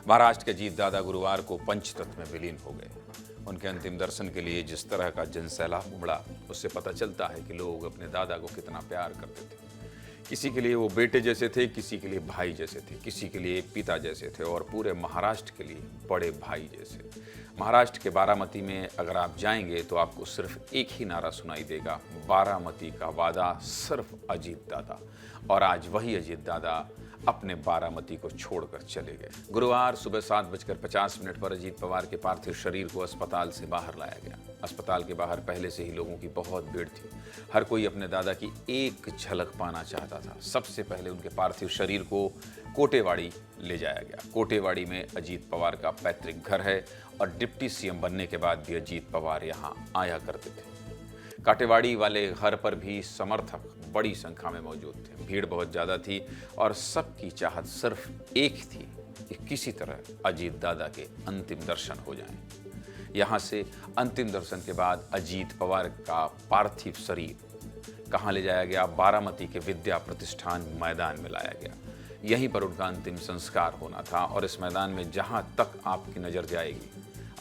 महाराष्ट्र के अजीत दादा गुरुवार को पंचतत्व में विलीन हो गए। उनके अंतिम दर्शन के लिए जिस तरह का जनसैलाब उमड़ा, उससे पता चलता है कि लोग अपने दादा को कितना प्यार करते थे। किसी के लिए वो बेटे जैसे थे, किसी के लिए भाई जैसे थे, किसी के लिए पिता जैसे थे और पूरे महाराष्ट्र के लिए बड़े भाई जैसे। महाराष्ट्र के बारामती में अगर आप जाएंगे तो आपको सिर्फ एक ही नारा सुनाई देगा, बारामती का वादा सिर्फ अजीत दादा। और आज वही अजीत दादा अपने बारामती को छोड़कर चले गए। गुरुवार सुबह 7:50 पर अजीत पवार के पार्थिव शरीर को अस्पताल से बाहर लाया गया। अस्पताल के बाहर पहले से ही लोगों की बहुत भीड़ थी। हर कोई अपने दादा की एक झलक पाना चाहता था। सबसे पहले उनके पार्थिव शरीर को कोटेवाड़ी ले जाया गया। कोटेवाड़ी में अजीत पवार का पैतृक घर है और डिप्टी सीएम बनने के बाद भी अजीत पवार यहाँ आया करते थे। काटेवाड़ी वाले घर पर भी समर्थक बड़ी संख्या में मौजूद थे। भीड़ बहुत ज़्यादा थी और सबकी चाहत सिर्फ एक थी कि किसी तरह अजीत दादा के अंतिम दर्शन हो जाएं। यहाँ से अंतिम दर्शन के बाद अजीत पवार का पार्थिव शरीर कहाँ ले जाया गया? बारामती के विद्या प्रतिष्ठान मैदान में लाया गया। यहीं पर उनका अंतिम संस्कार होना था और इस मैदान में जहाँ तक आपकी नज़र जाएगी,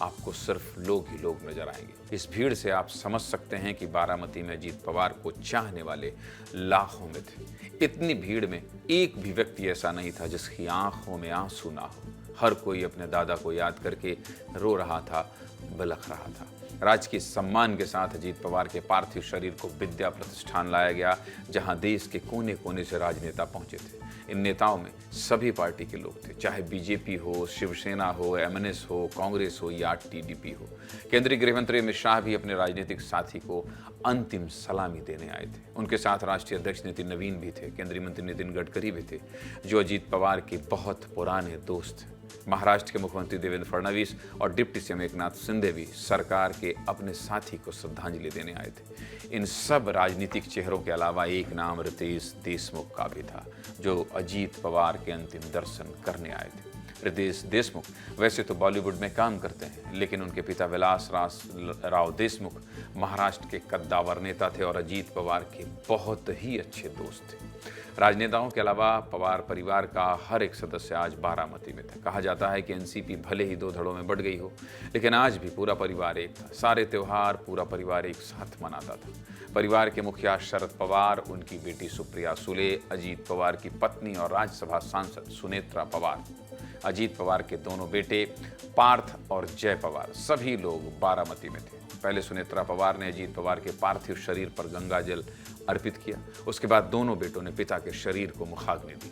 आपको सिर्फ लोग ही लोग नजर आएंगे। इस भीड़ से आप समझ सकते हैं कि बारामती में अजीत पवार को चाहने वाले लाखों में थे। इतनी भीड़ में एक भी व्यक्ति ऐसा नहीं था जिसकी आंखों में आंसू ना हो। हर कोई अपने दादा को याद करके रो रहा था, बिलख रहा था। राजकीय सम्मान के साथ अजीत पवार के पार्थिव शरीर को विद्या प्रतिष्ठान लाया गया, जहां देश के कोने कोने से राजनेता पहुंचे थे। इन नेताओं में सभी पार्टी के लोग थे, चाहे बीजेपी हो, शिवसेना हो, एमएनएस हो, कांग्रेस हो या टीडीपी हो। केंद्रीय गृह मंत्री अमित शाह भी अपने राजनीतिक साथी को अंतिम सलामी देने आए थे। उनके साथ राष्ट्रीय अध्यक्ष नितिन नवीन भी थे, केंद्रीय मंत्री नितिन गडकरी भी थे, जो अजीत पवार के बहुत पुराने दोस्त थे। महाराष्ट्र के मुख्यमंत्री देवेंद्र फडणवीस और डिप्टी सीएम एकनाथ शिंदे भी सरकार के अपने साथी को श्रद्धांजलि देने आए थे। इन सब राजनीतिक चेहरों के अलावा एक नाम रितेश देशमुख का भी था, जो अजीत पवार के अंतिम दर्शन करने आए थे। रितेश देशमुख वैसे तो बॉलीवुड में काम करते हैं, लेकिन उनके पिता विलास राव देशमुख महाराष्ट्र के कद्दावर नेता थे और अजीत पवार के बहुत ही अच्छे दोस्त थे। राजनेताओं के अलावा पवार परिवार का हर एक सदस्य आज बारामती में था। कहा जाता है कि एनसीपी भले ही दो धड़ों में बढ़ गई हो, लेकिन आज भी पूरा परिवार एक था। सारे त्योहार पूरा परिवार एक साथ मनाता था। परिवार के मुखिया शरद पवार, उनकी बेटी सुप्रिया सुले, अजीत पवार की पत्नी और राज्यसभा सांसद सुनेत्रा पवार, अजीत पवार के दोनों बेटे पार्थ और जय पवार, सभी लोग बारामती में थे। पहले सुनेत्रा पवार ने अजीत पवार के पार्थिव शरीर पर गंगा जल अर्पित किया। उसके बाद दोनों बेटों ने पिता के शरीर को मुखाग्नि दी।